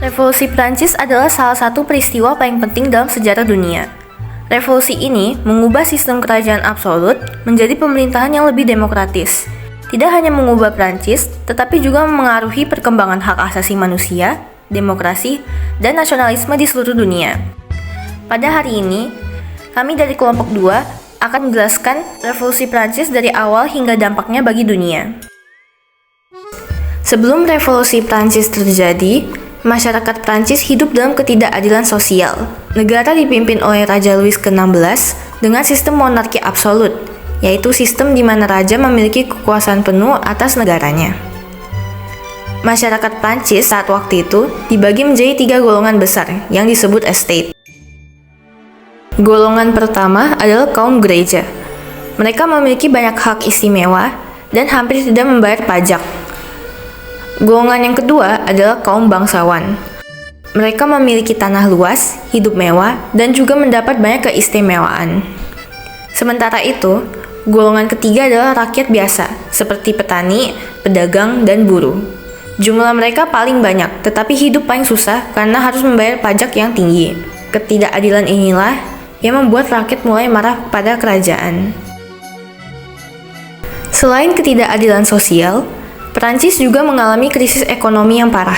Revolusi Prancis adalah salah satu peristiwa paling penting dalam sejarah dunia. Revolusi ini mengubah sistem kerajaan absolut menjadi pemerintahan yang lebih demokratis. Tidak hanya mengubah Prancis, tetapi juga memengaruhi perkembangan hak asasi manusia, demokrasi, dan nasionalisme di seluruh dunia. Pada hari ini, kami dari kelompok 2 akan menjelaskan Revolusi Prancis dari awal hingga dampaknya bagi dunia. Sebelum Revolusi Prancis terjadi, masyarakat Prancis hidup dalam ketidakadilan sosial. Negara dipimpin oleh Raja Louis ke-16 dengan sistem monarki absolut, yaitu sistem di mana raja memiliki kekuasaan penuh atas negaranya. Masyarakat Prancis saat waktu itu dibagi menjadi 3 golongan besar yang disebut estate. Golongan pertama adalah kaum gereja. Mereka memiliki banyak hak istimewa dan hampir tidak membayar pajak. Golongan yang kedua adalah kaum bangsawan. Mereka memiliki tanah luas, hidup mewah, dan juga mendapat banyak keistimewaan. Sementara itu, golongan ketiga adalah rakyat biasa, seperti petani, pedagang, dan buruh. Jumlah mereka paling banyak, tetapi hidup paling susah karena harus membayar pajak yang tinggi. Ketidakadilan inilah yang membuat rakyat mulai marah pada kerajaan. Selain ketidakadilan sosial, Prancis juga mengalami krisis ekonomi yang parah.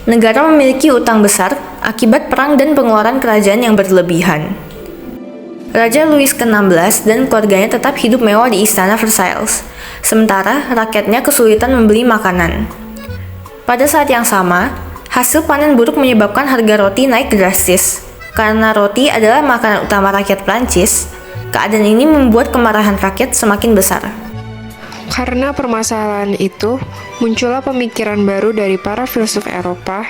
Negara memiliki utang besar akibat perang dan pengeluaran kerajaan yang berlebihan. Raja Louis ke-16 dan keluarganya tetap hidup mewah di Istana Versailles, sementara rakyatnya kesulitan membeli makanan. Pada saat yang sama, hasil panen buruk menyebabkan harga roti naik drastis. Karena roti adalah makanan utama rakyat Prancis, keadaan ini membuat kemarahan rakyat semakin besar. Karena permasalahan itu, muncullah pemikiran baru dari para filsuf Eropa,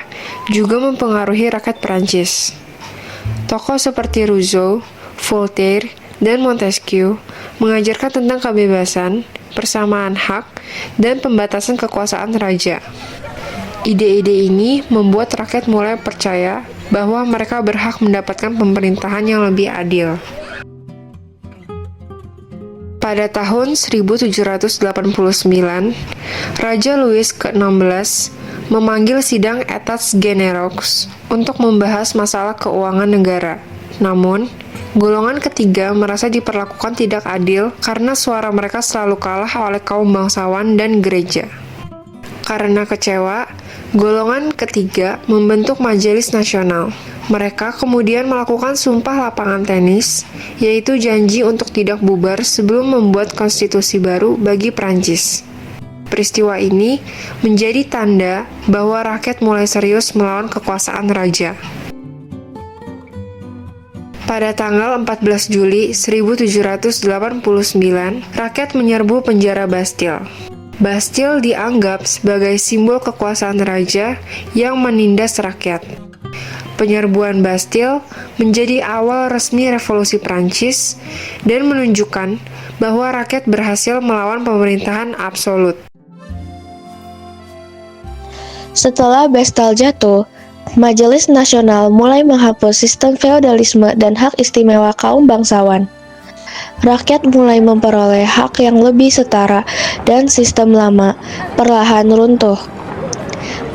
juga mempengaruhi rakyat Prancis. Tokoh seperti Rousseau, Voltaire, dan Montesquieu mengajarkan tentang kebebasan, persamaan hak, dan pembatasan kekuasaan raja. Ide-ide ini membuat rakyat mulai percaya bahwa mereka berhak mendapatkan pemerintahan yang lebih adil. Pada tahun 1789, Raja Louis ke-16 memanggil sidang Etats Généraux untuk membahas masalah keuangan negara. Namun, golongan ketiga merasa diperlakukan tidak adil karena suara mereka selalu kalah oleh kaum bangsawan dan gereja. Karena kecewa, golongan ketiga membentuk Majelis Nasional. Mereka kemudian melakukan sumpah lapangan tenis, yaitu janji untuk tidak bubar sebelum membuat konstitusi baru bagi Prancis. Peristiwa ini menjadi tanda bahwa rakyat mulai serius melawan kekuasaan raja. Pada tanggal 14 Juli 1789, rakyat menyerbu penjara Bastille. Bastille dianggap sebagai simbol kekuasaan raja yang menindas rakyat. Penyerbuan Bastille menjadi awal resmi revolusi Prancis dan menunjukkan bahwa rakyat berhasil melawan pemerintahan absolut. Setelah Bastille jatuh, Majelis Nasional mulai menghapus sistem feodalisme dan hak istimewa kaum bangsawan. Rakyat mulai memperoleh hak yang lebih setara dan sistem lama perlahan runtuh.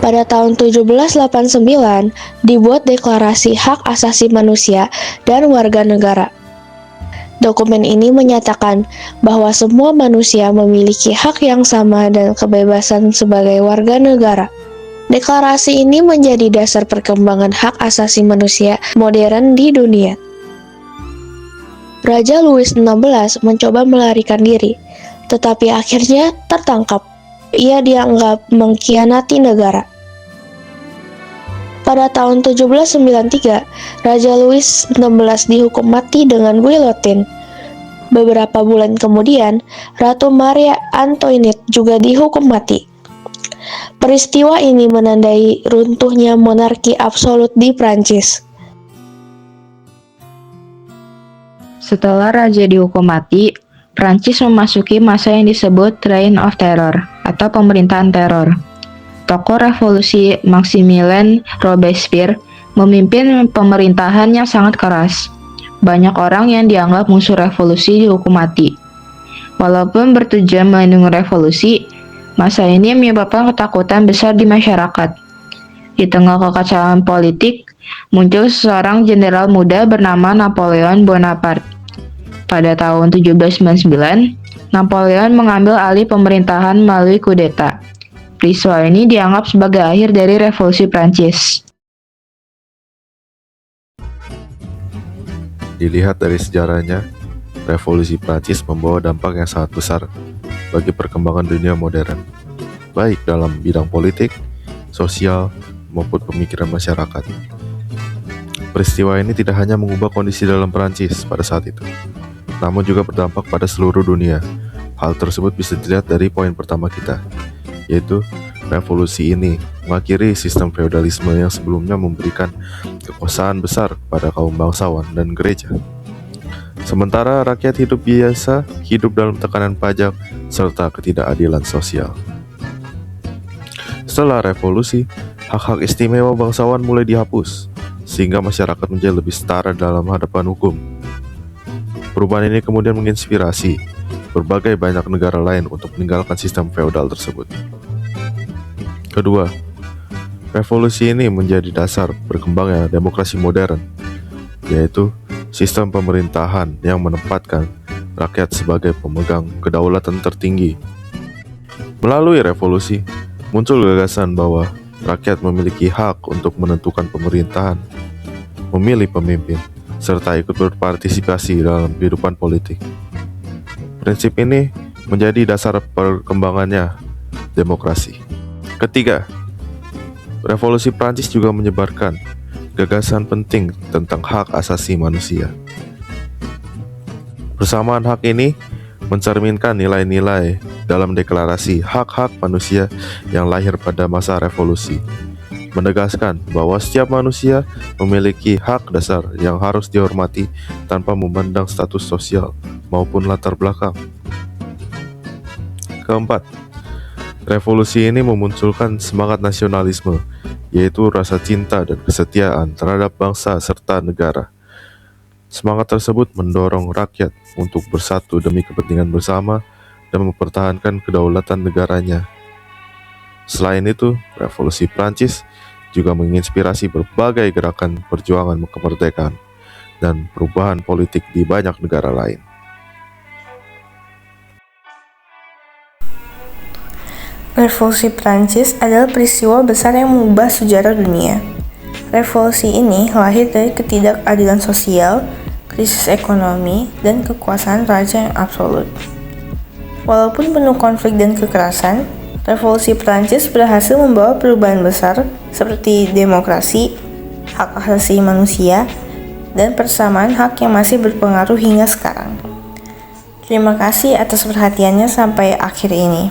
Pada tahun 1789, dibuat Deklarasi Hak Asasi Manusia dan Warga Negara. Dokumen ini menyatakan bahwa semua manusia memiliki hak yang sama dan kebebasan sebagai warga negara. Deklarasi ini menjadi dasar perkembangan hak asasi manusia modern di dunia. Raja Louis XVI mencoba melarikan diri, tetapi akhirnya tertangkap. Ia dianggap mengkhianati negara. Pada tahun 1793, Raja Louis XVI dihukum mati dengan guillotine. Beberapa bulan kemudian, Ratu Maria Antoinette juga dihukum mati. Peristiwa ini menandai runtuhnya monarki absolut di Prancis. Setelah raja dihukum mati, Prancis memasuki masa yang disebut Reign of Terror atau pemerintahan teror. Tokoh revolusi Maximilien Robespierre memimpin pemerintahan yang sangat keras. Banyak orang yang dianggap musuh revolusi dihukum mati. Walaupun bertujuan melindungi revolusi, masa ini menyebabkan ketakutan besar di masyarakat. Di tengah kekacauan politik, muncul seorang jenderal muda bernama Napoleon Bonaparte. Pada tahun 1799, Napoleon mengambil alih pemerintahan melalui kudeta. Peristiwa ini dianggap sebagai akhir dari Revolusi Prancis. Dilihat dari sejarahnya, Revolusi Prancis membawa dampak yang sangat besar bagi perkembangan dunia modern, baik dalam bidang politik, sosial, maupun pemikiran masyarakat. Peristiwa ini tidak hanya mengubah kondisi dalam Prancis pada saat itu, namun juga berdampak pada seluruh dunia. Hal tersebut bisa dilihat dari poin pertama kita, yaitu revolusi ini mengakhiri sistem feodalisme yang sebelumnya memberikan kekuasaan besar kepada kaum bangsawan dan gereja. Sementara rakyat hidup biasa, hidup dalam tekanan pajak serta ketidakadilan sosial. Setelah revolusi, hak-hak istimewa bangsawan mulai dihapus, sehingga masyarakat menjadi lebih setara dalam hadapan hukum. Perubahan ini kemudian menginspirasi berbagai banyak negara lain untuk meninggalkan sistem feodal tersebut. Kedua, revolusi ini menjadi dasar berkembangnya demokrasi modern, yaitu sistem pemerintahan yang menempatkan rakyat sebagai pemegang kedaulatan tertinggi. Melalui revolusi, muncul gagasan bahwa rakyat memiliki hak untuk menentukan pemerintahan, memilih pemimpin, serta ikut berpartisipasi dalam kehidupan politik. Prinsip ini menjadi dasar perkembangannya demokrasi. Ketiga, revolusi Prancis juga menyebarkan gagasan penting tentang hak asasi manusia. Persamaan hak ini mencerminkan nilai-nilai dalam deklarasi hak-hak manusia yang lahir pada masa revolusi, menegaskan bahwa setiap manusia memiliki hak dasar yang harus dihormati tanpa memandang status sosial maupun latar belakang. Keempat, revolusi ini memunculkan semangat nasionalisme, yaitu rasa cinta dan kesetiaan terhadap bangsa serta negara. Semangat tersebut mendorong rakyat untuk bersatu demi kepentingan bersama dan mempertahankan kedaulatan negaranya. Selain itu, revolusi Prancis juga menginspirasi berbagai gerakan perjuangan kemerdekaan dan perubahan politik di banyak negara lain. Revolusi Prancis adalah peristiwa besar yang mengubah sejarah dunia. Revolusi ini lahir dari ketidakadilan sosial, krisis ekonomi, dan kekuasaan raja yang absolut. Walaupun penuh konflik dan kekerasan, Revolusi Prancis berhasil membawa perubahan besar seperti demokrasi, hak asasi manusia, dan persamaan hak yang masih berpengaruh hingga sekarang. Terima kasih atas perhatiannya sampai akhir ini.